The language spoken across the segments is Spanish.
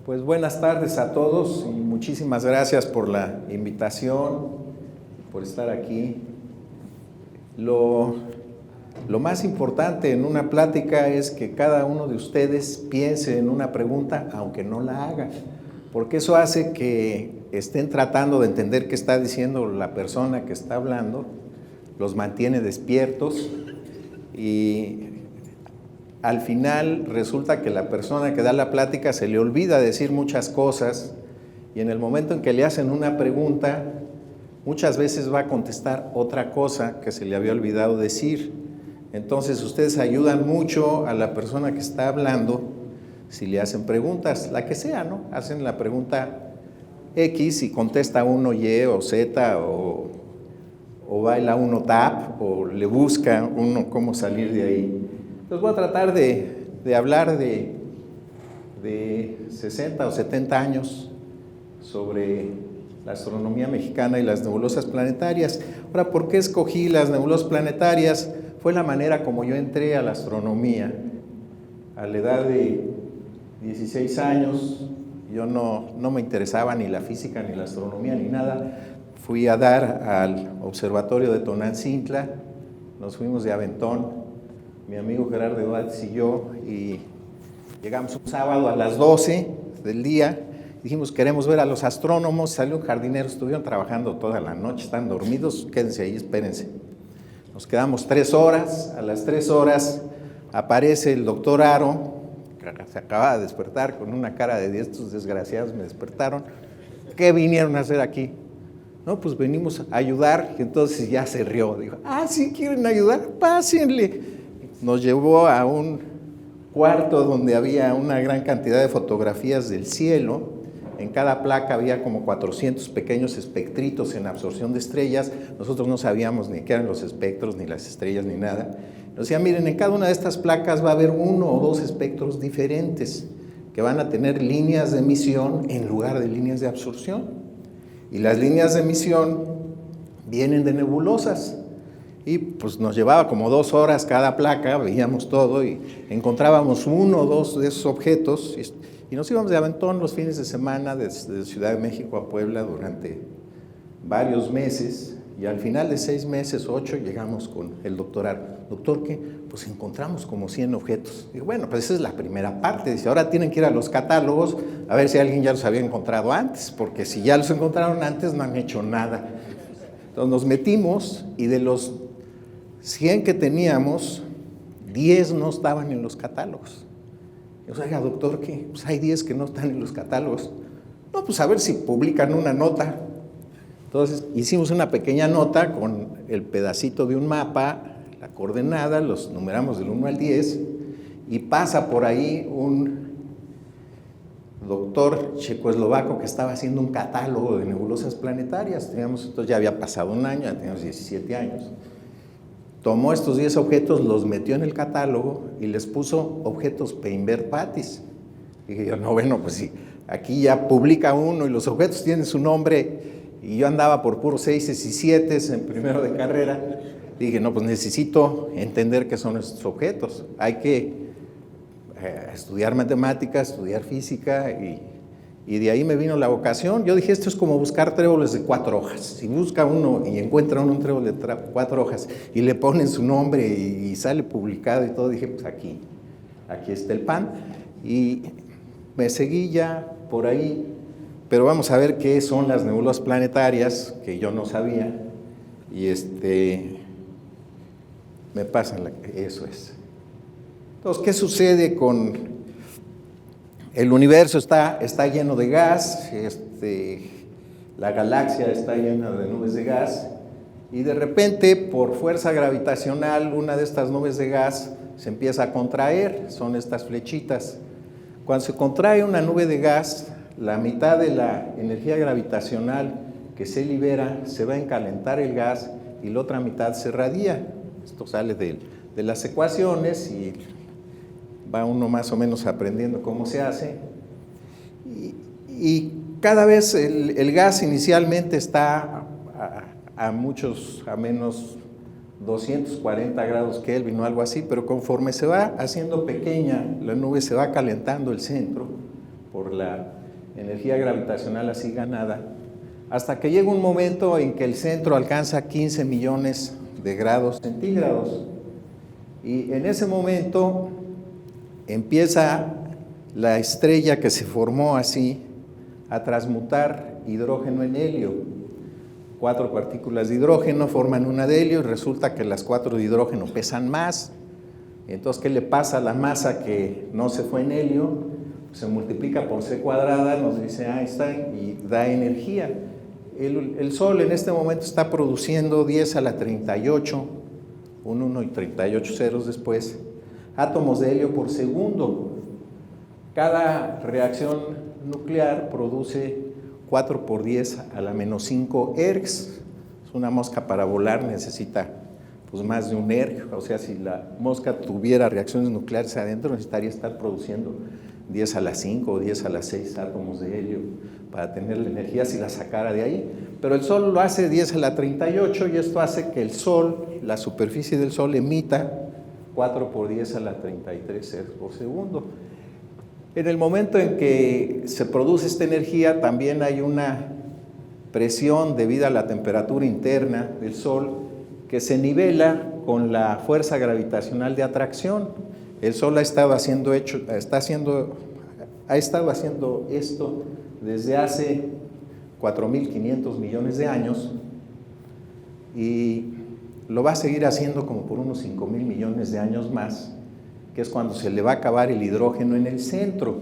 Pues buenas tardes a todos y muchísimas gracias por la invitación, por estar aquí. Lo más importante en una plática es que cada uno de ustedes piense en una pregunta, aunque no la haga, porque eso hace que estén tratando de entender qué está diciendo la persona que está hablando, los mantiene despiertos y al final resulta que la persona que da la plática se le olvida decir muchas cosas y en el momento en que le hacen una pregunta, muchas veces va a contestar otra cosa que se le había olvidado decir. Entonces ustedes ayudan mucho a la persona que está hablando si le hacen preguntas, la que sea, ¿no? Hacen la pregunta X y contesta uno Y o Z o baila uno tap o le busca uno cómo salir de ahí. Entonces voy a tratar de hablar de 60 o 70 años sobre la astronomía mexicana y las nebulosas planetarias. Ahora, ¿por qué escogí las nebulosas planetarias? Fue la manera como yo entré a la astronomía. A la edad de 16 años, yo no me interesaba ni la física, ni la astronomía, ni nada. Fui a dar al observatorio de Tonantzintla, nos fuimos de aventón, mi amigo Gerardo Eduardes y yo, y llegamos un sábado a las 12 del día, dijimos queremos ver a los astrónomos, salió un jardinero, estuvieron trabajando toda la noche, están dormidos, quédense ahí, espérense. Nos quedamos 3 horas, a las 3 horas aparece el doctor Aro, que se acaba de despertar con una cara de estos desgraciados, me despertaron. ¿Qué vinieron a hacer aquí? No, pues venimos a ayudar, y entonces ya se rió, dijo, ¿sí quieren ayudar? Pásenle. Nos llevó a un cuarto donde había una gran cantidad de fotografías del cielo. En cada placa había como 400 pequeños espectritos en absorción de estrellas. Nosotros no sabíamos ni qué eran los espectros, ni las estrellas, ni nada. Nos decía, miren, en cada una de estas placas va a haber 1 o 2 espectros diferentes que van a tener líneas de emisión en lugar de líneas de absorción. Y las líneas de emisión vienen de nebulosas. Y pues nos llevaba como 2 horas cada placa, veíamos todo y encontrábamos 1 o 2 de esos objetos y nos íbamos de aventón los fines de semana desde Ciudad de México a Puebla durante varios meses y al final de 6 meses, 8, llegamos con el doctor Aro. Doctor, ¿qué? Pues encontramos como 100 objetos. Digo, bueno, pues esa es la primera parte. Dice, ahora tienen que ir a los catálogos a ver si alguien ya los había encontrado antes, porque si ya los encontraron antes no han hecho nada. Entonces nos metimos y de los 100 que teníamos, 10 no estaban en los catálogos. Yo dije, oiga, doctor, ¿qué? Pues hay 10 que no están en los catálogos. No, pues a ver si publican una nota. Entonces hicimos una pequeña nota con el pedacito de un mapa, la coordenada, los numeramos del 1 al 10, y pasa por ahí un doctor checoslovaco que estaba haciendo un catálogo de nebulosas planetarias. Entonces ya había pasado un año, ya teníamos 17 años. Tomó estos 10 objetos, los metió en el catálogo y les puso objetos Peinbert Pattis. Dije yo, no, bueno, pues sí, aquí ya publica uno y los objetos tienen su nombre y yo andaba por puros 6 y 7 en primero de carrera. Dije, no, pues necesito entender qué son estos objetos. Hay que estudiar matemáticas, estudiar física y de ahí me vino la vocación. Yo dije, esto es como buscar tréboles de 4 hojas. Si busca uno y encuentra uno un trébol de 4 hojas y le ponen su nombre y sale publicado y todo, dije, pues aquí está el pan. Y me seguí ya por ahí, pero vamos a ver qué son las nebulosas planetarias, que yo no sabía. Y me pasan, eso es. Entonces, ¿qué sucede con el universo? Está lleno de gas, la galaxia está llena de nubes de gas y de repente por fuerza gravitacional una de estas nubes de gas se empieza a contraer, son estas flechitas. Cuando se contrae una nube de gas, la mitad de la energía gravitacional que se libera se va a encalentar el gas y la otra mitad se radia. Esto sale de las ecuaciones y va uno más o menos aprendiendo cómo se hace. Y cada vez el gas inicialmente está a menos 240 grados Kelvin o algo así, pero conforme se va haciendo pequeña, la nube se va calentando el centro por la energía gravitacional así ganada, hasta que llega un momento en que el centro alcanza 15 millones de grados centígrados. Y en ese momento empieza la estrella que se formó así a transmutar hidrógeno en helio. 4 partículas de hidrógeno forman una de helio y resulta que las 4 de hidrógeno pesan más. Entonces, ¿qué le pasa a la masa que no se fue en helio? Se multiplica por c cuadrada, nos dice Einstein, y da energía. El Sol en este momento está produciendo 10 a la 38, un 1 y 38 ceros después, átomos de helio por segundo. Cada reacción nuclear produce 4 por 10 a la menos 5 ergs. Es una mosca para volar, necesita pues más de un erg. O sea, si la mosca tuviera reacciones nucleares adentro, necesitaría estar produciendo 10 a la 5 o 10 a la 6 átomos de helio para tener la energía si la sacara de ahí. Pero el Sol lo hace 10 a la 38 y esto hace que el Sol, la superficie del Sol, emita 4 por 10 a la 33 ergs por segundo. En el momento en que se produce esta energía, también hay una presión debido a la temperatura interna del Sol que se nivela con la fuerza gravitacional de atracción. El Sol ha estado haciendo esto desde hace 4.500 millones de años y lo va a seguir haciendo como por unos 5.000 millones de años más, que es cuando se le va a acabar el hidrógeno en el centro.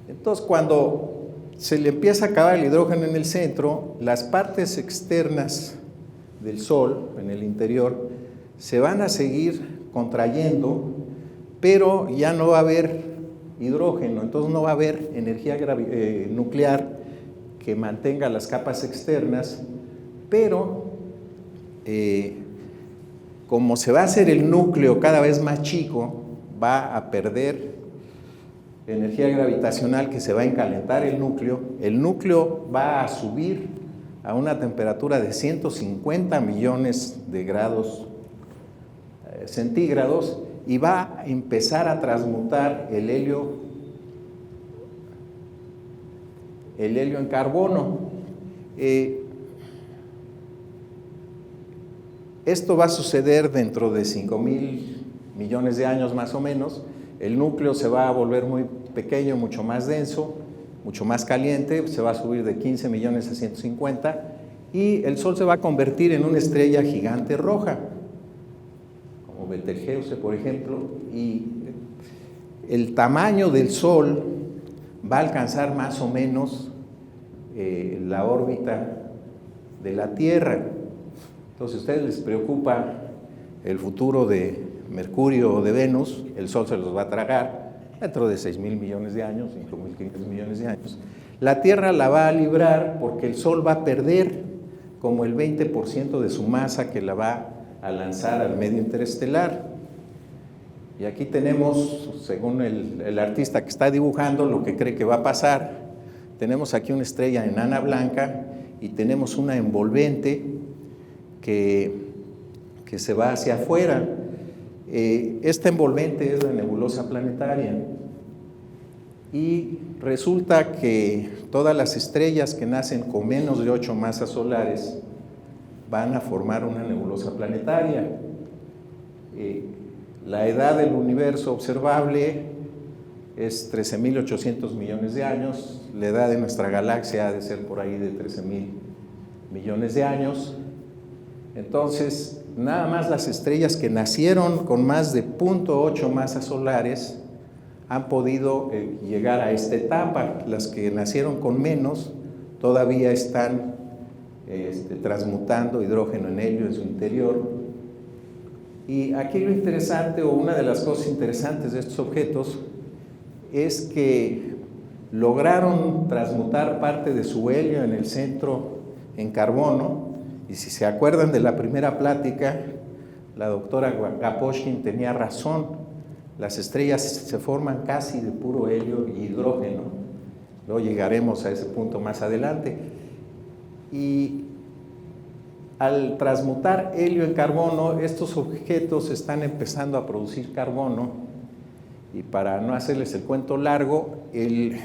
Entonces, cuando se le empieza a acabar el hidrógeno en el centro, las partes externas del Sol, en el interior, se van a seguir contrayendo, pero ya no va a haber hidrógeno, entonces no va a haber energía nuclear que mantenga las capas externas, pero como se va a hacer el núcleo cada vez más chico, va a perder energía gravitacional que se va a encalentar el núcleo va a subir a una temperatura de 150 millones de grados centígrados y va a empezar a transmutar el helio en carbono. Esto va a suceder dentro de 5.000 millones de años más o menos. El núcleo se va a volver muy pequeño, mucho más denso, mucho más caliente, se va a subir de 15 millones a 150 y el Sol se va a convertir en una estrella gigante roja, como Betelgeuse, por ejemplo, y el tamaño del Sol va a alcanzar más o menos la órbita de la Tierra. Entonces, si a ustedes les preocupa el futuro de Mercurio o de Venus, el Sol se los va a tragar dentro de 6.000 millones de años, 5.500 millones de años. La Tierra la va a librar porque el Sol va a perder como el 20% de su masa que la va a lanzar al medio interestelar. Y aquí tenemos, según el artista que está dibujando, lo que cree que va a pasar. Tenemos aquí una estrella enana blanca y tenemos una envolvente que se va hacia afuera. Esta envolvente es la nebulosa planetaria y resulta que todas las estrellas que nacen con menos de 8 masas solares van a formar una nebulosa planetaria. La edad del universo observable es 13.800 millones de años, la edad de nuestra galaxia ha de ser por ahí de 13.000 millones de años. Entonces, nada más las estrellas que nacieron con más de 0.8 masas solares han podido llegar a esta etapa. Las que nacieron con menos todavía están transmutando hidrógeno en helio en su interior. Y aquí lo interesante, o una de las cosas interesantes de estos objetos, es que lograron transmutar parte de su helio en el centro en carbono. Y si se acuerdan de la primera plática, la doctora Gaposchkin tenía razón. Las estrellas se forman casi de puro helio y hidrógeno. Luego llegaremos a ese punto más adelante. Y al transmutar helio en carbono, estos objetos están empezando a producir carbono Y para no hacerles el cuento largo, el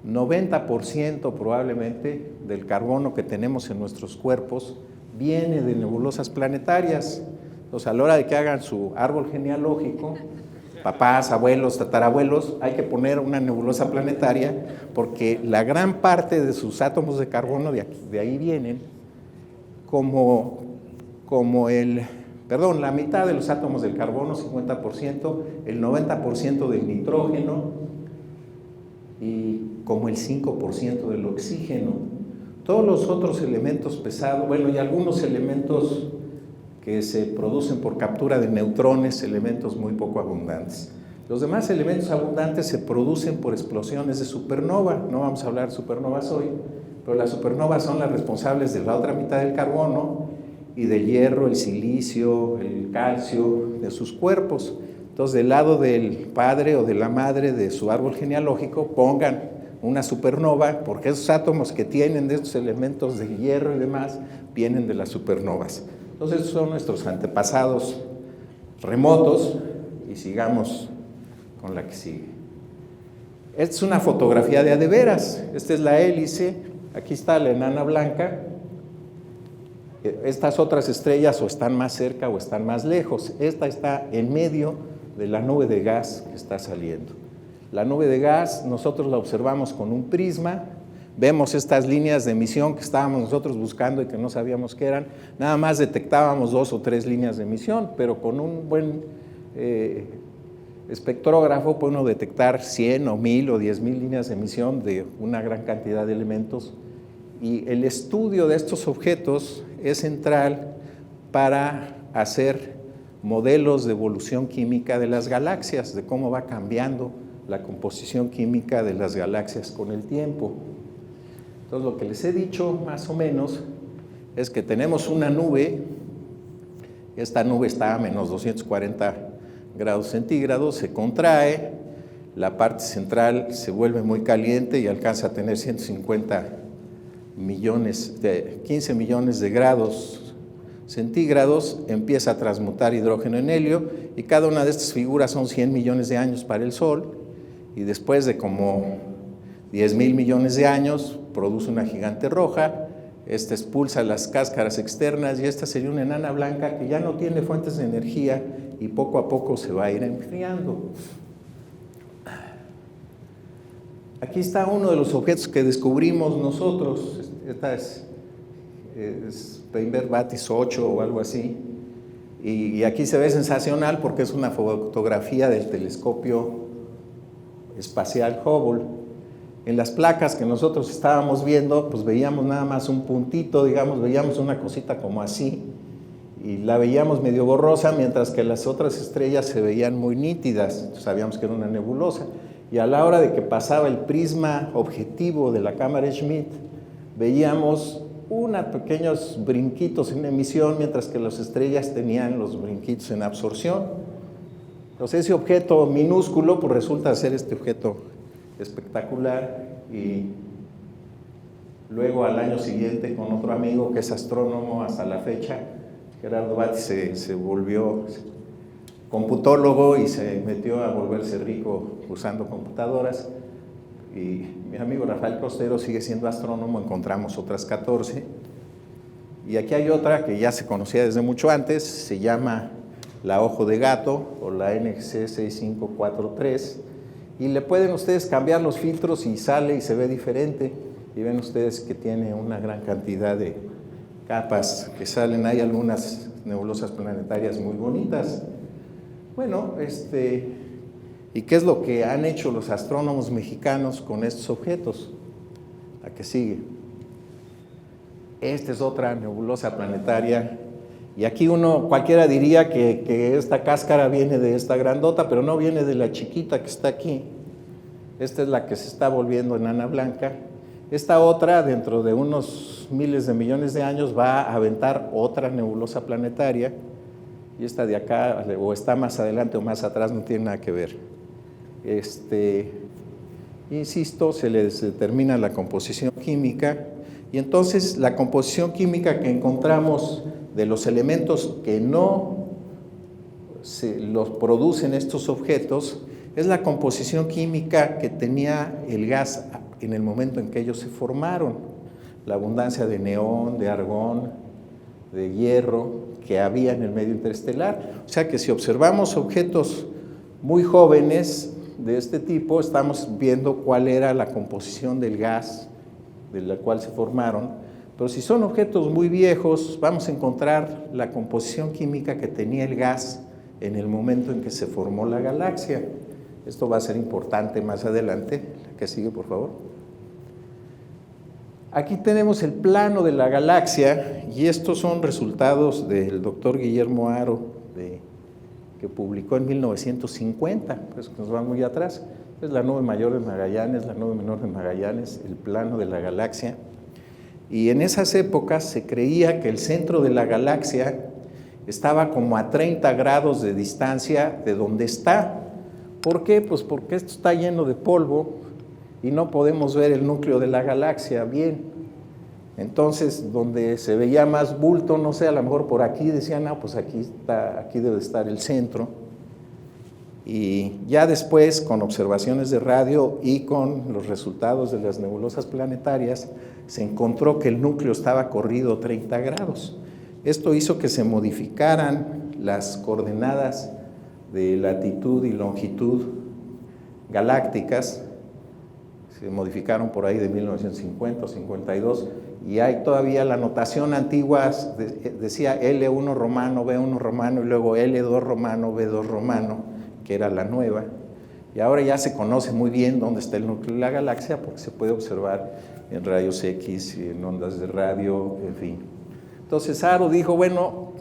90% probablemente del carbono que tenemos en nuestros cuerpos viene de nebulosas planetarias. Entonces, a la hora de que hagan su árbol genealógico, papás, abuelos, tatarabuelos, hay que poner una nebulosa planetaria porque la gran parte de sus átomos de carbono de ahí vienen, la mitad de los átomos del carbono, 50%, el 90% del nitrógeno y como el 5% del oxígeno. Todos los otros elementos pesados, y algunos elementos que se producen por captura de neutrones, elementos muy poco abundantes. Los demás elementos abundantes se producen por explosiones de supernova. No vamos a hablar de supernovas hoy, pero las supernovas son las responsables de la otra mitad del carbono y del hierro, el silicio, el calcio de sus cuerpos. Entonces, del lado del padre o de la madre de su árbol genealógico, pongan una supernova, porque esos átomos que tienen de estos elementos de hierro y demás vienen de las supernovas. Entonces, son nuestros antepasados remotos, y sigamos con la que sigue. Esta es una fotografía de a de veras. Esta es la hélice, aquí está la enana blanca. Estas otras estrellas o están más cerca o están más lejos. Esta está en medio de la nube de gas que está saliendo. La nube de gas nosotros la observamos con un prisma. Vemos estas líneas de emisión que estábamos nosotros buscando y que no sabíamos qué eran. Nada más detectábamos 2 o 3 líneas de emisión, pero con un buen espectrógrafo puede uno detectar 100 o 1000 o 10,000 líneas de emisión de una gran cantidad de elementos. Y el estudio de estos objetos es central para hacer modelos de evolución química de las galaxias, de cómo va cambiando la composición química de las galaxias con el tiempo. Entonces, lo que les he dicho más o menos es que tenemos una nube. Esta nube está a menos 240 grados centígrados, se contrae, la parte central se vuelve muy caliente y alcanza a tener 15 millones de grados centígrados, empieza a transmutar hidrógeno en helio, y cada una de estas figuras son 100 millones de años para el Sol, y después de como 10,000 millones de años produce una gigante roja. Esta expulsa las cáscaras externas, y esta sería una enana blanca que ya no tiene fuentes de energía y poco a poco se va a ir enfriando. Aquí está uno de los objetos que descubrimos nosotros. Esta es Weinberg Batis 8 o algo así, y aquí se ve sensacional porque es una fotografía del telescopio espacial Hubble. En las placas que nosotros estábamos viendo, pues veíamos nada más un puntito, veíamos una cosita como así, y la veíamos medio borrosa, mientras que las otras estrellas se veían muy nítidas. Sabíamos que era una nebulosa, y a la hora de que pasaba el prisma objetivo de la cámara Schmidt, veíamos unos pequeños brinquitos en emisión, mientras que las estrellas tenían los brinquitos en absorción. Entonces, ese objeto minúsculo pues resulta ser este objeto espectacular. Y luego, al año siguiente, con otro amigo que es astrónomo hasta la fecha, Gerardo Batis, se volvió computólogo y se metió a volverse rico usando computadoras. Y mi amigo Rafael Costero sigue siendo astrónomo, encontramos otras 14. Y aquí hay otra que ya se conocía desde mucho antes, se llama la ojo de gato o la NGC 6543. Y le pueden ustedes cambiar los filtros y sale y se ve diferente. Y ven ustedes que tiene una gran cantidad de capas que salen. Hay algunas nebulosas planetarias muy bonitas. Bueno, ¿y qué es lo que han hecho los astrónomos mexicanos con estos objetos? La que sigue. Esta es otra nebulosa planetaria. Y aquí cualquiera diría que esta cáscara viene de esta grandota, pero no viene de la chiquita que está aquí. Esta es la que se está volviendo enana blanca. Esta otra, dentro de unos miles de millones de años, va a aventar otra nebulosa planetaria. Y esta de acá, o está más adelante o más atrás, no tiene nada que ver. Insisto, se les determina la composición química, y entonces la composición química que encontramos de los elementos que no los producen estos objetos es la composición química que tenía el gas en el momento en que ellos se formaron. La abundancia de neón, de argón, de hierro que había en el medio interestelar. O sea que si observamos objetos muy jóvenes de este tipo, estamos viendo cuál era la composición del gas de la cual se formaron. Pero si son objetos muy viejos, vamos a encontrar la composición química que tenía el gas en el momento en que se formó la galaxia. Esto va a ser importante más adelante. La que sigue, por favor. Aquí tenemos el plano de la galaxia y estos son resultados del doctor Guillermo Haro, que publicó en 1950, pues nos va muy atrás. Es la nube mayor de Magallanes, la nube menor de Magallanes, el plano de la galaxia. Y en esas épocas se creía que el centro de la galaxia estaba como a 30 grados de distancia de donde está. ¿Por qué? Pues porque esto está lleno de polvo y no podemos ver el núcleo de la galaxia bien. Entonces, donde se veía más bulto, no sé, a lo mejor por aquí decían, no, pues aquí debe estar el centro. Y ya después, con observaciones de radio y con los resultados de las nebulosas planetarias, se encontró que el núcleo estaba corrido 30 grados. Esto hizo que se modificaran las coordenadas de latitud y longitud galácticas. Se modificaron por ahí de 1950 o 52, y hay todavía la notación antigua, decía L1 romano, B1 romano, y luego L2 romano, B2 romano, que era la nueva. Y ahora ya se conoce muy bien dónde está el núcleo de la galaxia, porque se puede observar en rayos X, en ondas de radio, en fin. Entonces Haro dijo, bueno,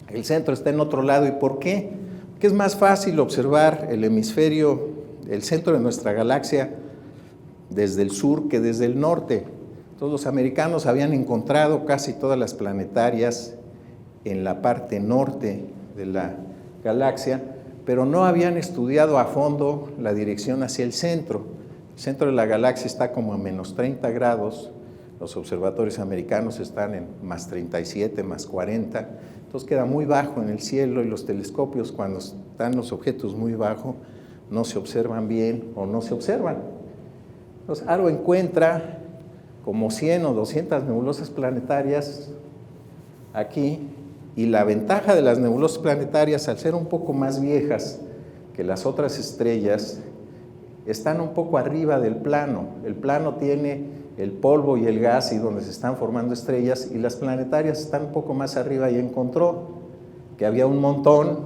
el centro está en otro lado. ¿Y por qué? Porque es más fácil observar el hemisferio, el centro de nuestra galaxia, desde el sur que desde el norte. Entonces los americanos habían encontrado casi todas las planetarias en la parte norte de la galaxia, pero no habían estudiado a fondo la dirección hacia el centro. El centro de la galaxia está como a menos 30 grados, los observatorios americanos están en más 37, más 40, entonces queda muy bajo en el cielo y los telescopios, cuando están los objetos muy bajo, no se observan bien o no se observan. Entonces Haro encuentra como 100 o 200 nebulosas planetarias aquí, y la ventaja de las nebulosas planetarias, al ser un poco más viejas que las otras estrellas, están un poco arriba del plano. El plano tiene el polvo y el gas y donde se están formando estrellas, y las planetarias están un poco más arriba, y encontró que había un montón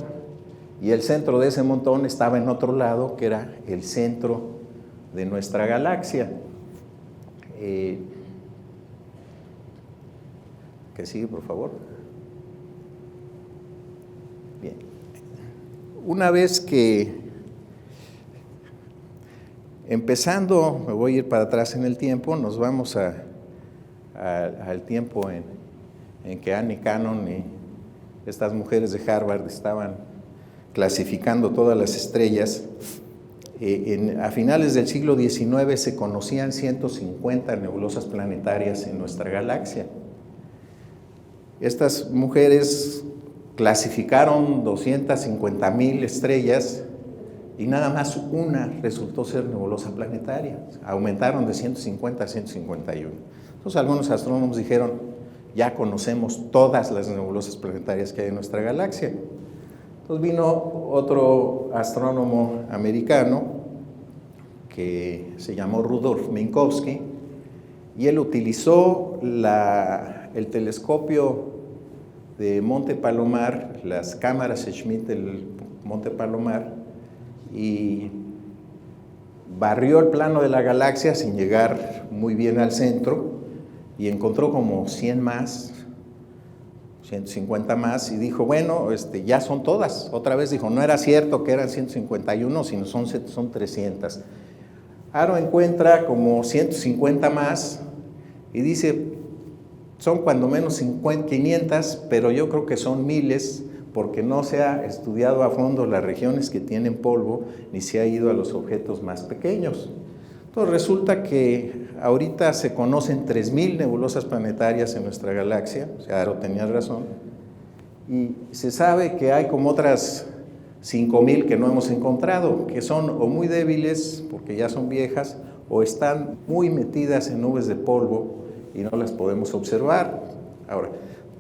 y el centro de ese montón estaba en otro lado, que era el centro de nuestra galaxia. Que sigue, por favor. Bien. Una vez que, empezando, me voy a ir para atrás en el tiempo, nos vamos al tiempo en que Annie Cannon y estas mujeres de Harvard estaban clasificando todas las estrellas. A finales del siglo XIX se conocían 150 nebulosas planetarias en nuestra galaxia. Estas mujeres clasificaron 250,000 estrellas y nada más una resultó ser nebulosa planetaria. Aumentaron de 150 a 151. Entonces algunos astrónomos dijeron, ya conocemos todas las nebulosas planetarias que hay en nuestra galaxia. Entonces vino otro astrónomo americano que se llamó Rudolf Minkowski, y él utilizó el telescopio de Monte Palomar, las cámaras Schmidt del Monte Palomar, y barrió el plano de la galaxia sin llegar muy bien al centro, y encontró como 100 más, 150 más, y dijo, bueno, ya son todas. Otra vez dijo, no era cierto que eran 151, sino son 300. Haro encuentra como 150 más y dice, son cuando menos 500, pero yo creo que son miles, porque no se ha estudiado a fondo las regiones que tienen polvo, ni se ha ido a los objetos más pequeños. Entonces resulta que ahorita se conocen 3,000 nebulosas planetarias en nuestra galaxia, o sea, Haro tenía razón, y se sabe que hay como otras 5,000 que no hemos encontrado, que son o muy débiles porque ya son viejas o están muy metidas en nubes de polvo y no las podemos observar. Ahora,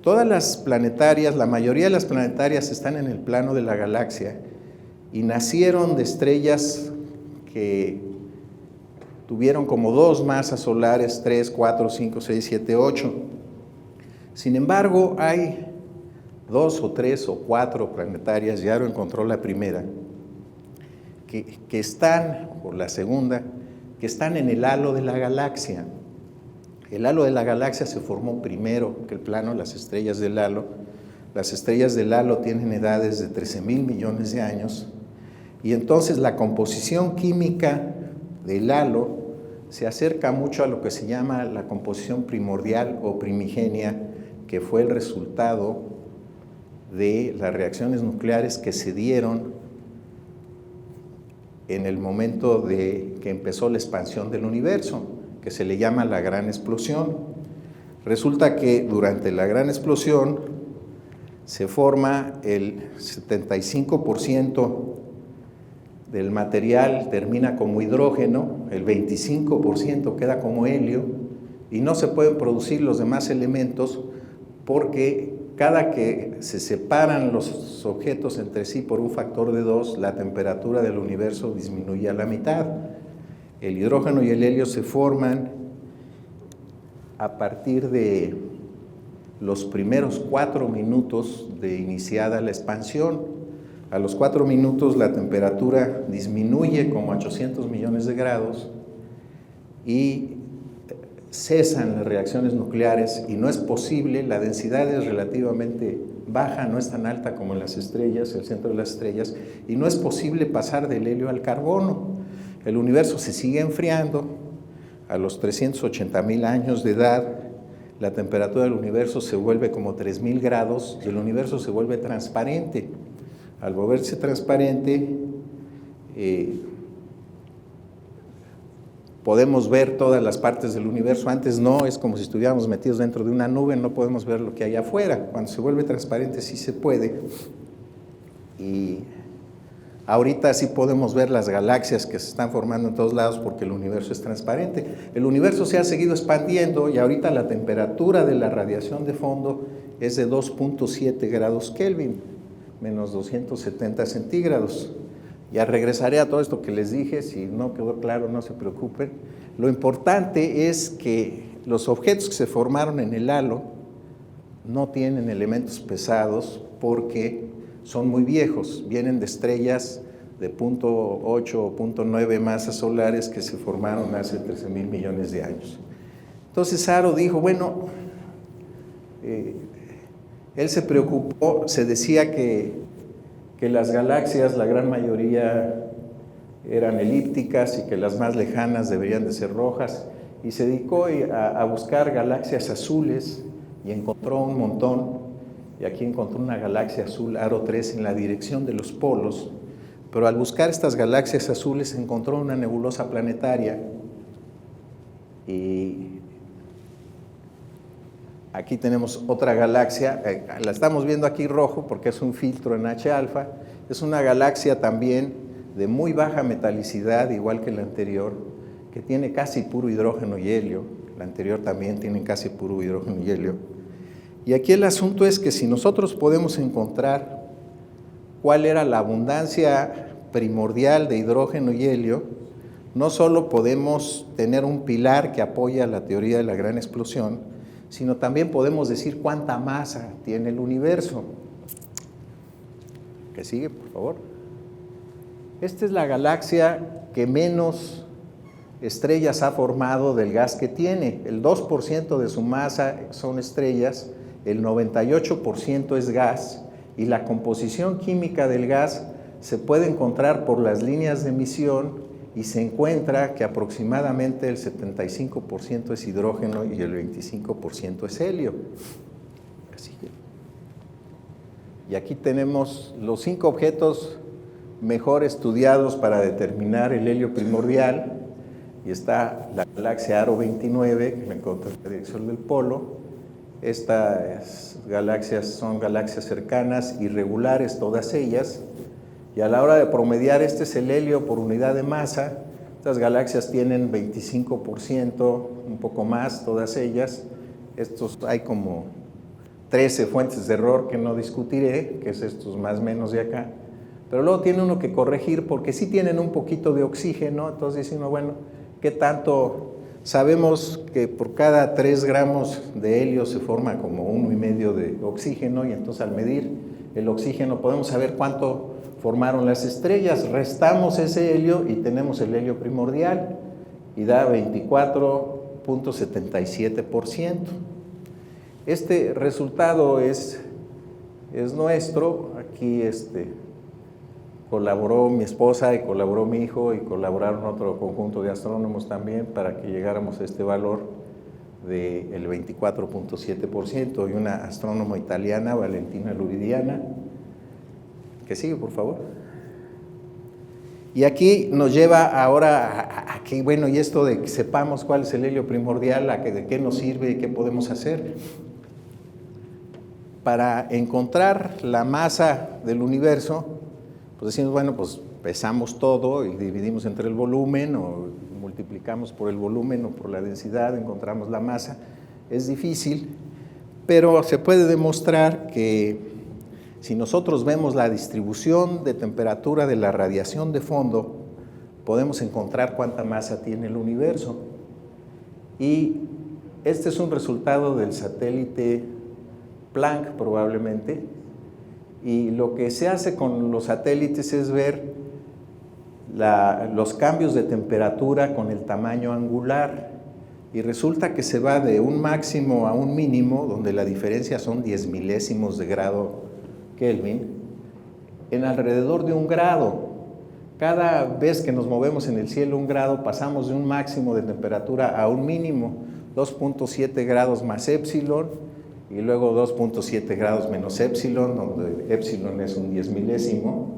todas las planetarias, la mayoría de las planetarias están en el plano de la galaxia y nacieron de estrellas que tuvieron como 2 masas solares, 3, 4, 5, 6, 7, 8. Sin embargo, hay 2 o 3 o 4 planetarias, ya lo encontró la primera, que están, o la segunda, que están en el halo de la galaxia. El halo de la galaxia se formó primero que el plano de las estrellas del halo. Las estrellas del halo tienen edades de 13,000 millones de años y entonces la composición química del halo se acerca mucho a lo que se llama la composición primordial o primigenia, que fue el resultado de las reacciones nucleares que se dieron en el momento de que empezó la expansión del universo, que se le llama la gran explosión. Resulta que durante la gran explosión se forma el 75% del material termina como hidrógeno, el 25% queda como helio y no se pueden producir los demás elementos porque cada que se separan los objetos entre sí por un factor de 2, la temperatura del universo disminuye a la mitad. El hidrógeno y el helio se forman a partir de los primeros 4 minutos de iniciada la expansión. A los 4 minutos la temperatura disminuye como a 800 millones de grados y cesan las reacciones nucleares y no es posible, la densidad es relativamente baja, no es tan alta como en las estrellas, el centro de las estrellas, y no es posible pasar del helio al carbono. El universo se sigue enfriando. A los 380,000 años de edad, la temperatura del universo se vuelve como 3,000 grados y el universo se vuelve transparente. Al volverse transparente, podemos ver todas las partes del universo. Antes no, es como si estuviéramos metidos dentro de una nube, no podemos ver lo que hay afuera. Cuando se vuelve transparente sí se puede. Y ahorita sí podemos ver las galaxias que se están formando en todos lados porque el universo es transparente. El universo se ha seguido expandiendo y ahorita la temperatura de la radiación de fondo es de 2.7 grados Kelvin, menos 270 centígrados. Ya regresaré a todo esto que les dije, si no quedó claro no se preocupen. Lo importante es que los objetos que se formaron en el halo no tienen elementos pesados porque son muy viejos, vienen de estrellas de 0.8 o 0.9 masas solares que se formaron hace 13,000 millones de años. Entonces Aro dijo, bueno, él se preocupó, se decía que las galaxias, la gran mayoría eran elípticas y que las más lejanas deberían de ser rojas, y se dedicó a buscar galaxias azules y encontró un montón, y aquí encontró una galaxia azul, Aro 3, en la dirección de los polos, pero al buscar estas galaxias azules encontró una nebulosa planetaria, y aquí tenemos otra galaxia, la estamos viendo aquí rojo porque es un filtro en H-alfa, es una galaxia también de muy baja metalicidad, igual que la anterior, que tiene casi puro hidrógeno y helio, la anterior también tiene casi puro hidrógeno y helio. Y aquí el asunto es que si nosotros podemos encontrar cuál era la abundancia primordial de hidrógeno y helio, no solo podemos tener un pilar que apoya la teoría de la gran explosión, sino también podemos decir cuánta masa tiene el universo. Que sigue, por favor. Esta es la galaxia que menos estrellas ha formado del gas que tiene. El 2% de su masa son estrellas, el 98% es gas, y la composición química del gas se puede encontrar por las líneas de emisión y se encuentra que aproximadamente el 75% es hidrógeno y el 25% es helio. Así que, y aquí tenemos los 5 objetos mejor estudiados para determinar el helio primordial, y está la galaxia Aro 29, que la encontré en la dirección del polo. Estas galaxias son galaxias cercanas, irregulares todas ellas, Y a la hora de promediar, este es el helio por unidad de masa. Estas galaxias tienen 25%, un poco más, todas ellas. Estos hay como 13 fuentes de error que no discutiré, que es estos más o menos de acá. Pero luego tiene uno que corregir porque sí tienen un poquito de oxígeno. Entonces dice uno, bueno, ¿qué tanto? Sabemos que por cada 3 gramos de helio se forma como 1,5 de oxígeno, y entonces al medir el oxígeno podemos saber cuánto formaron las estrellas. Restamos ese helio y tenemos el helio primordial y da 24.77%. Este resultado es nuestro. Aquí colaboró mi esposa y colaboró mi hijo y colaboraron otro conjunto de astrónomos también para que llegáramos a este valor del 24.7%, y una astrónoma italiana, Valentina Luridiana. Que sigue, por favor. Y aquí nos lleva ahora a que, bueno, y esto de que sepamos cuál es el helio primordial, de qué nos sirve y qué podemos hacer. Para encontrar la masa del universo, pues decimos, bueno, pues pesamos todo y dividimos entre el volumen, o multiplicamos por el volumen o por la densidad, encontramos la masa. Es difícil, pero se puede demostrar que si nosotros vemos la distribución de temperatura de la radiación de fondo, podemos encontrar cuánta masa tiene el universo. Y este es un resultado del satélite Planck, probablemente. Y lo que se hace con los satélites es ver los cambios de temperatura con el tamaño angular. Y resulta que se va de un máximo a un mínimo, donde la diferencia son 10 milésimos de grado Kelvin, en alrededor de 1 grado. Cada vez que nos movemos en el cielo 1 grado, pasamos de un máximo de temperatura a un mínimo, 2.7 grados más épsilon, y luego 2.7 grados menos épsilon, donde épsilon es un 10 milésimo.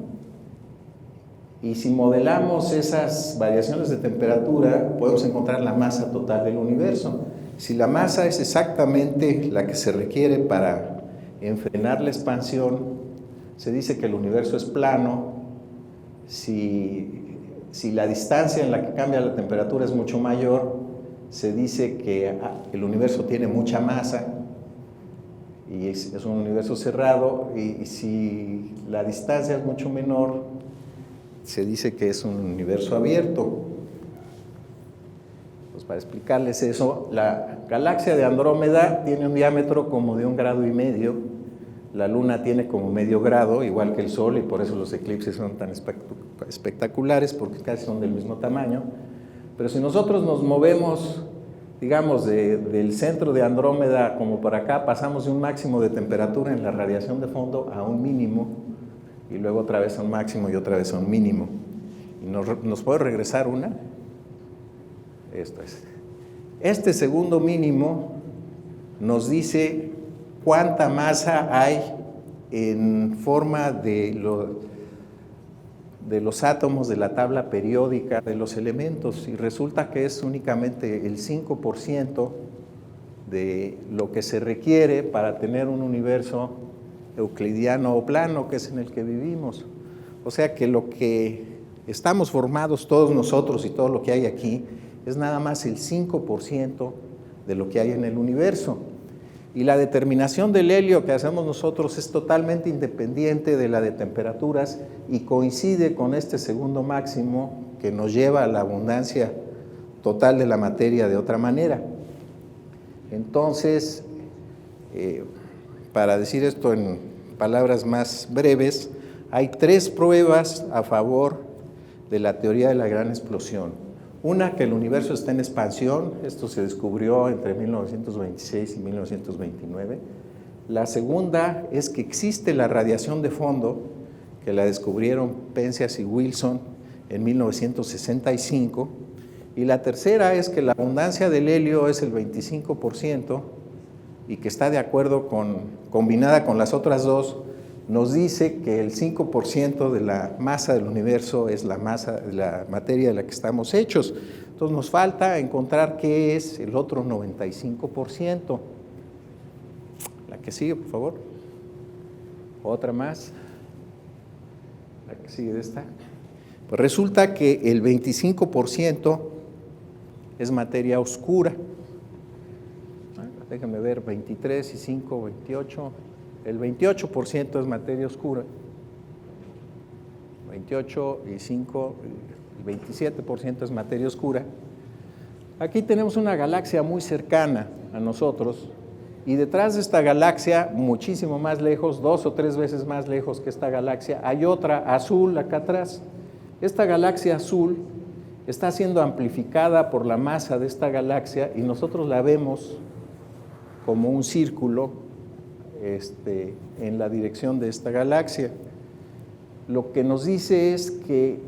Y si modelamos esas variaciones de temperatura, podemos encontrar la masa total del universo. Si la masa es exactamente la que se requiere para enfrenar la expansión, se dice que el universo es plano. Si la distancia en la que cambia la temperatura es mucho mayor, se dice que el universo tiene mucha masa y es un universo cerrado, y si la distancia es mucho menor, se dice que es un universo abierto. Pues para explicarles eso, la galaxia de Andrómeda tiene un diámetro como de 1,5 grados. La Luna tiene como medio grado, igual que el Sol, y por eso los eclipses son tan espectaculares, porque casi son del mismo tamaño. Pero si nosotros nos movemos, digamos, del centro de Andrómeda como para acá, pasamos de un máximo de temperatura en la radiación de fondo a un mínimo, y luego otra vez a un máximo y otra vez a un mínimo. ¿Y nos puede regresar una? Esto es. Este segundo mínimo nos dice cuánta masa hay en forma de los átomos de la tabla periódica de los elementos, y resulta que es únicamente el 5% de lo que se requiere para tener un universo euclidiano o plano, que es en el que vivimos. O sea que lo que estamos formados todos nosotros y todo lo que hay aquí es nada más el 5% de lo que hay en el universo. Y la determinación del helio que hacemos nosotros es totalmente independiente de la de temperaturas y coincide con este segundo máximo que nos lleva a la abundancia total de la materia de otra manera. Entonces, para decir esto en palabras más breves, hay 3 pruebas a favor de la teoría de la gran explosión. Una, que el universo está en expansión. Esto se descubrió entre 1926 y 1929. La segunda es que existe la radiación de fondo, que la descubrieron Penzias y Wilson en 1965. Y la tercera es que la abundancia del helio es el 25%, y que está de acuerdo combinada con las otras dos, nos dice que el 5% de la masa del universo es la masa de la materia de la que estamos hechos. Entonces nos falta encontrar qué es el otro 95%. La que sigue, por favor. Otra más. la que sigue de esta, pues resulta que el 25% es materia oscura. Déjenme ver, 23 y 5, 28. El 28% es materia oscura. 28 y 5, el 27% es materia oscura. Aquí tenemos una galaxia muy cercana a nosotros y detrás de esta galaxia, muchísimo más lejos, 2 o 3 veces más lejos que esta galaxia, hay otra azul acá atrás. Esta galaxia azul está siendo amplificada por la masa de esta galaxia y nosotros la vemos como un círculo en la dirección de esta galaxia. Lo que nos dice es que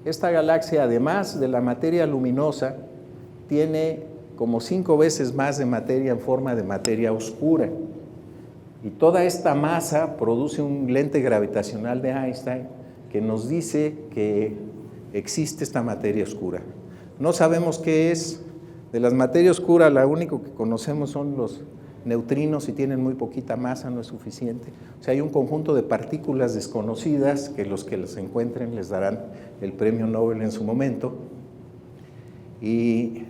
esta galaxia, además de la materia luminosa, tiene como 5 veces más de materia en forma de materia oscura. Y toda esta masa produce un lente gravitacional de Einstein que nos dice que existe esta materia oscura. No sabemos qué es. De las materias oscuras, lo único que conocemos son los neutrinos y tienen muy poquita masa, no es suficiente. O sea, hay un conjunto de partículas desconocidas que los que las encuentren les darán el premio Nobel en su momento. Y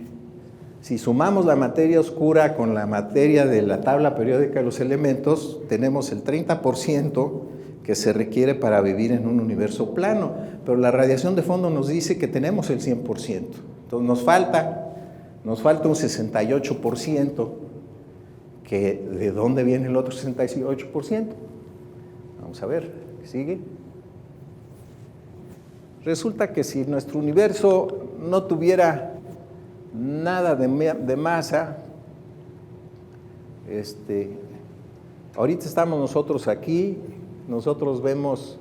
si sumamos la materia oscura con la materia de la tabla periódica de los elementos, tenemos el 30% que se requiere para vivir en un universo plano. Pero la radiación de fondo nos dice que tenemos el 100%. Entonces nos falta un 68%. Que ¿de dónde viene el otro 68%? Vamos a ver, ¿qué sigue? Resulta que si nuestro universo no tuviera nada de masa, ahorita estamos nosotros aquí, nosotros vemos,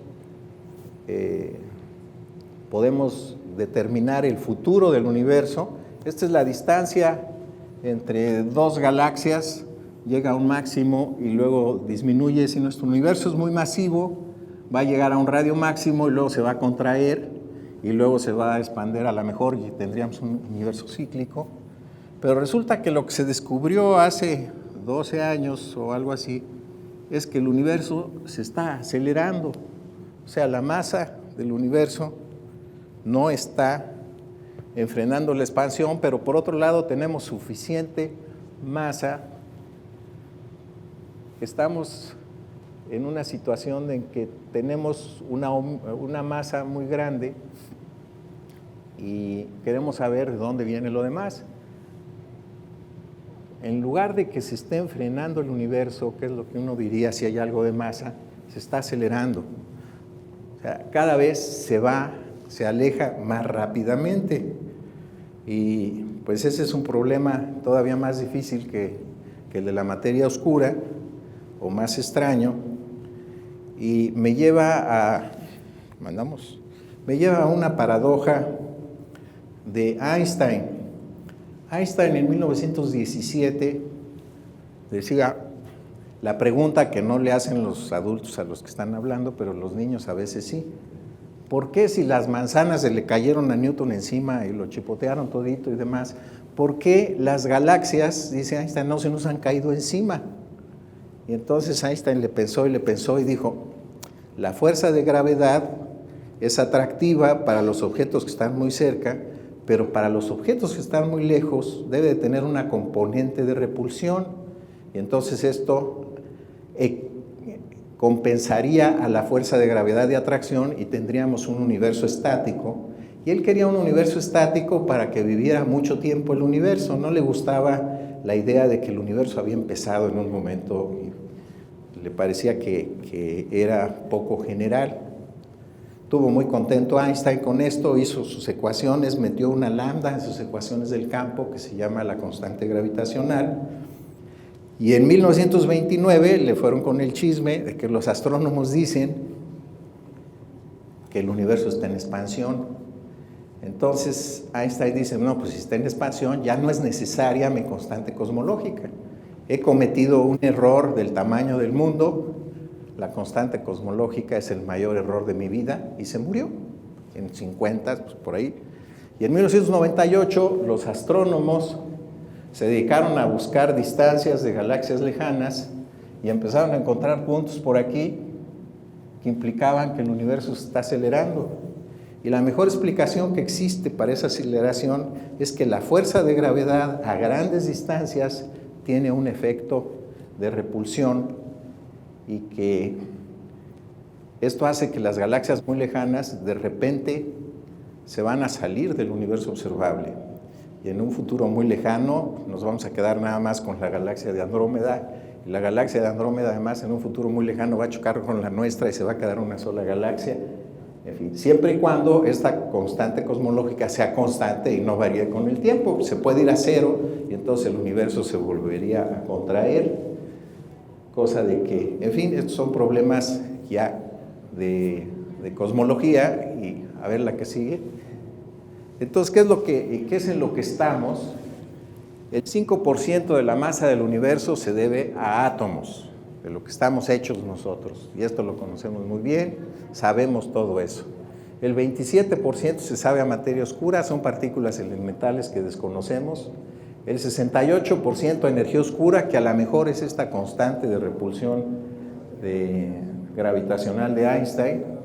podemos determinar el futuro del universo. Esta es la distancia entre dos galaxias, llega a un máximo y luego disminuye. Si nuestro universo es muy masivo, va a llegar a un radio máximo y luego se va a contraer y luego se va a expandir a lo mejor y tendríamos un universo cíclico. Pero resulta que lo que se descubrió hace 12 años o algo así es que el universo se está acelerando. O sea, la masa del universo no está enfrenando la expansión, pero por otro lado tenemos suficiente masa. Estamos en una situación en que tenemos una masa muy grande y queremos saber de dónde viene lo demás. En lugar de que se esté enfrenando el universo, que es lo que uno diría si hay algo de masa, se está acelerando. O sea, cada vez se aleja más rápidamente. Y pues ese es un problema todavía más difícil que el de la materia oscura, o más extraño, y me lleva a una paradoja de Einstein. Einstein en 1917 decía la pregunta que no le hacen los adultos a los que están hablando, pero los niños a veces sí. ¿Por qué si las manzanas se le cayeron a Newton encima y lo chipotearon todito y demás, por qué las galaxias, dice Einstein, no se nos han caído encima? Y entonces Einstein le pensó y dijo, la fuerza de gravedad es atractiva para los objetos que están muy cerca, pero para los objetos que están muy lejos debe de tener una componente de repulsión. Y entonces esto compensaría a la fuerza de gravedad de atracción y tendríamos un universo estático. Y él quería un universo estático para que viviera mucho tiempo el universo. No le gustaba la idea de que el universo había empezado en un momento y le parecía que era poco general. Estuvo muy contento Einstein con esto, hizo sus ecuaciones, metió una lambda en sus ecuaciones del campo que se llama la constante gravitacional. Y en 1929 le fueron con el chisme de que los astrónomos dicen que el universo está en expansión. Entonces Einstein dice, no, pues si está en expansión ya no es necesaria mi constante cosmológica. He cometido un error del tamaño del mundo, la constante cosmológica es el mayor error de mi vida, y se murió en 50, pues por ahí. Y en 1998 los astrónomos se dedicaron a buscar distancias de galaxias lejanas y empezaron a encontrar puntos por aquí que implicaban que el universo se está acelerando. Y la mejor explicación que existe para esa aceleración es que la fuerza de gravedad a grandes distancias tiene un efecto de repulsión y que esto hace que las galaxias muy lejanas de repente se van a salir del universo observable. Y en un futuro muy lejano nos vamos a quedar nada más con la galaxia de Andrómeda. Y la galaxia de Andrómeda, además, en un futuro muy lejano va a chocar con la nuestra y se va a quedar una sola galaxia. En fin, siempre y cuando esta constante cosmológica sea constante y no varíe con el tiempo. Se puede ir a cero y entonces el universo se volvería a contraer. Cosa de que, en fin, estos son problemas ya de cosmología. Y a ver la que sigue. Entonces, ¿qué es en lo que estamos? El 5% de la masa del universo se debe a átomos, de lo que estamos hechos nosotros. Y esto lo conocemos muy bien, sabemos todo eso. El 27% se sabe a materia oscura, son partículas elementales que desconocemos. El 68% a energía oscura, que a lo mejor es esta constante de repulsión gravitacional de Einstein.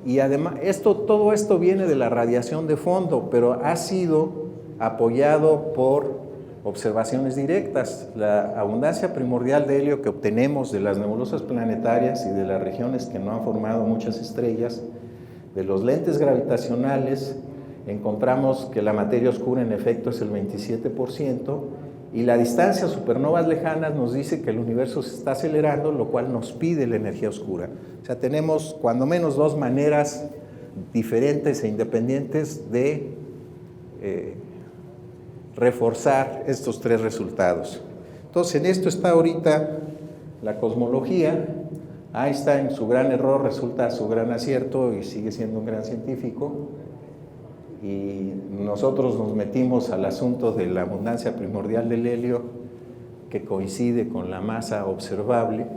Y además, todo esto viene de la radiación de fondo, pero ha sido apoyado por observaciones directas. La abundancia primordial de helio que obtenemos de las nebulosas planetarias y de las regiones que no han formado muchas estrellas, de los lentes gravitacionales, encontramos que la materia oscura en efecto es el 27%, y la distancia a supernovas lejanas nos dice que el universo se está acelerando, lo cual nos pide la energía oscura. O sea, tenemos cuando menos dos maneras diferentes e independientes de reforzar estos tres resultados. Entonces, en esto está ahorita la cosmología. Einstein, su gran error resulta su gran acierto y sigue siendo un gran científico. Y nosotros nos metimos al asunto de la abundancia primordial del helio, que coincide con la masa observable,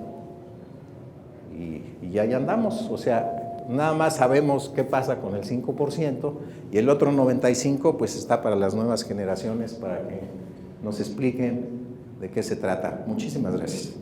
y ahí andamos. O sea, nada más sabemos qué pasa con el 5%, y el otro 95% pues está para las nuevas generaciones, para que nos expliquen de qué se trata. Muchísimas gracias.